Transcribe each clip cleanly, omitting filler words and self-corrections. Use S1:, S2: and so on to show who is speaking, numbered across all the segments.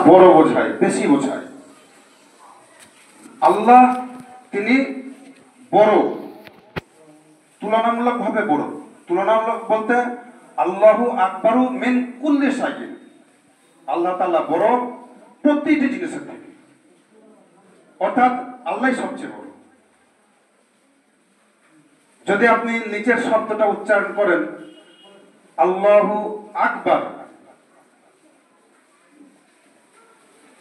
S1: বড় বোঝায়, বেশি বোঝায়। আল্লাহ তিনি বড়, তুলনামূলকভাবে বড়। তুলনামূলক বলতে আল্লাহু আকবারু মিন কুল্লি শাইইন, আল্লাহ তাআলা বড় প্রতিটি জিনিসের থেকে, অর্থাৎ আল্লাহই সবচেয়ে বড়। যদি আপনি নিচের শব্দটা উচ্চারণ করেন আল্লাহু আকবার,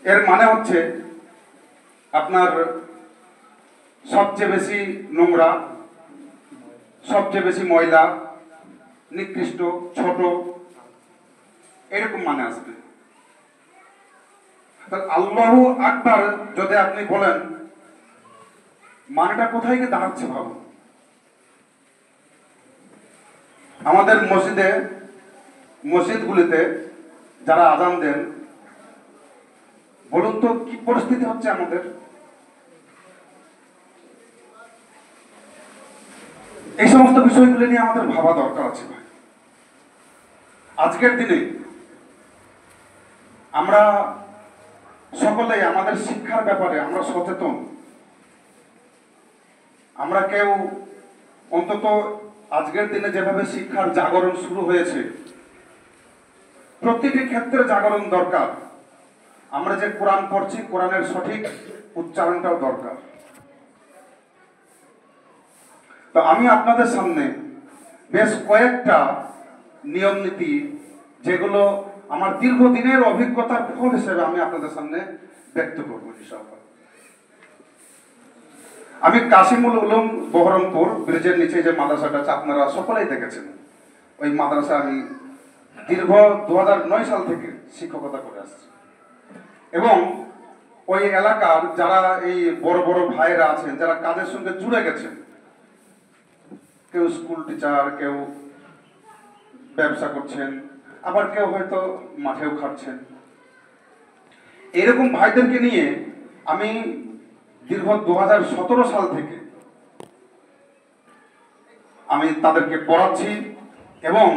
S1: এর মানে হচ্ছে আপনার সবচেয়ে বেশি নোংরা, সবচেয়ে বেশি ময়লা, নিকৃষ্ট, ছোট, এরকম মানে আসবে। আল্লাহু আকবার যদি আপনি বলেন, মানেটা কোথায় গিয়ে দাঁড়াচ্ছে ভাবুন। আমাদের মসজিদগুলিতে যারা আযান দেন, বলুন তো কি পরিস্থিতি হচ্ছে আমাদের। এই সমস্ত বিষয়গুলি নিয়ে আমাদের ভাবা দরকার আছে ভাই। আজকের দিনে আমরা সকলেই আমাদের শিক্ষার ব্যাপারে আমরা সচেতন। আমরা কেউ অন্তত আজকের দিনে যেভাবে শিক্ষার জাগরণ শুরু হয়েছে, প্রতিটি ক্ষেত্রে জাগরণ দরকার। আমরা যে কোরআন পড়ছি, কোরআনের সঠিক উচ্চারণটাও দরকার। তো আমি আপনাদের সামনে বেশ কয়েকটা নিয়ম নীতি, যেগুলো আমার দীর্ঘদিনের অভিজ্ঞতার ফল হিসেবে আমি আপনাদের সামনে ব্যক্ত করব ইনশাআল্লাহ। আমি কাশিমুল উলুম বহরমপুর ব্রিজের নিচে যে মাদ্রাসাটা আছে, আপনারা সকলেই দেখেছেন। ওই মাদ্রাসা আমি দীর্ঘ 2009 সাল থেকে শিক্ষকতা করে আসছি, এবং ওই এলাকার যারা এই বড় বড় ভাইরা আছেন, যারা কাজের সঙ্গে জুড়ে গেছেন, কেউ স্কুল টিচার, কেউ ব্যবসা করছেন, আবার কেউ হয়তো মাঠেও খাটছেন, এরকম ভাইদেরকে নিয়ে আমি দীর্ঘ 2017 সাল থেকে আমি তাদেরকে পড়াচ্ছি, এবং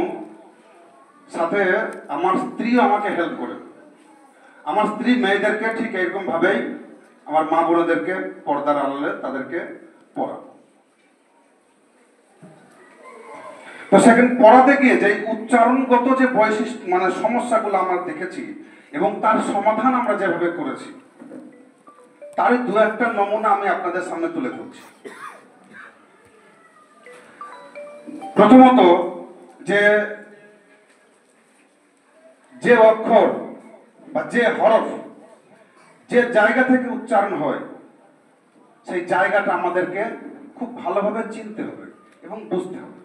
S1: সাথে আমার স্ত্রীও আমাকে হেল্প করে। আমার স্ত্রী মেয়েদেরকে ঠিক এরকম ভাবেই আমার মা বোনদেরকে পর্দার আড়ালে তাদেরকে পড়া। তো সেখানে পড়াতে গিয়ে যে উচ্চারণগত যে বৈশিষ্ট্য মানে সমস্যাগুলো আমরা দেখেছি এবং তার সমাধান আমরা যেভাবে করেছি, তার দু একটা নমুনা আমি আপনাদের সামনে তুলে ধরছি। প্রথমত, যে অক্ষর বা যে হরফ যে জায়গা থেকে উচ্চারণ হয়, সেই জায়গাটা আমাদেরকে খুব ভালোভাবে চিনতে হবে এবং বুঝতে হবে।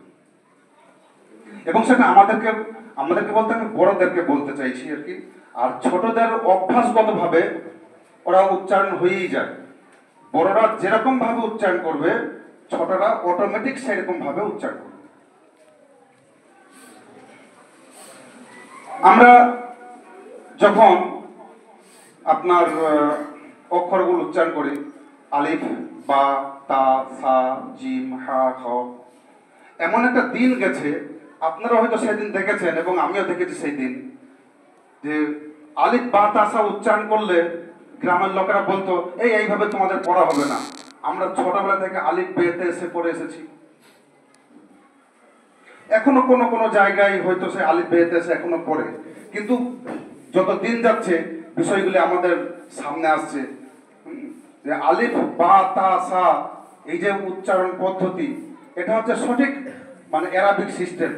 S1: এবং সেটা আমাদেরকে বলতে আমি বড়দেরকে বলতে চাইছি আর কি। আর ছোটদের অভ্যাসগতভাবে ওরা উচ্চারণ হয়েই যায়। বড়রা যেরকম ভাবে উচ্চারণ করবে, ছোটরা অটোমেটিক সেরকম ভাবে উচ্চারণ করবে। আমরা যখন আপনার অক্ষরগুলো উচ্চারণ করি, আলিফ, বা, তা, সা, জিম, হা, খ, এমন একটা দিন গেছে, আপনারা হয়তো সেদিন দেখেছেন এবং আমিও দেখেছি সেই দিন, যে আলিফ, বা, তা, সা উচ্চারণ করলে গ্রামের লোকেরা বলতো, এইভাবে তোমাদের পড়া হবে না, আমরা ছোটবেলা থেকে আলিফ বেতে এসে পড়ে এসেছি। এখনো কোনো জায়গায় হয়তো সে আলিফ বেতে এসে এখনো পড়ে, কিন্তু যত দিন যাচ্ছে বিষয়গুলি আমাদের সামনে আসছে যে আলিফ, বা, তা, সা এই যে উচ্চারণ পদ্ধতি, এটা হচ্ছে সঠিক মানে অ্যারাবিক সিস্টেম।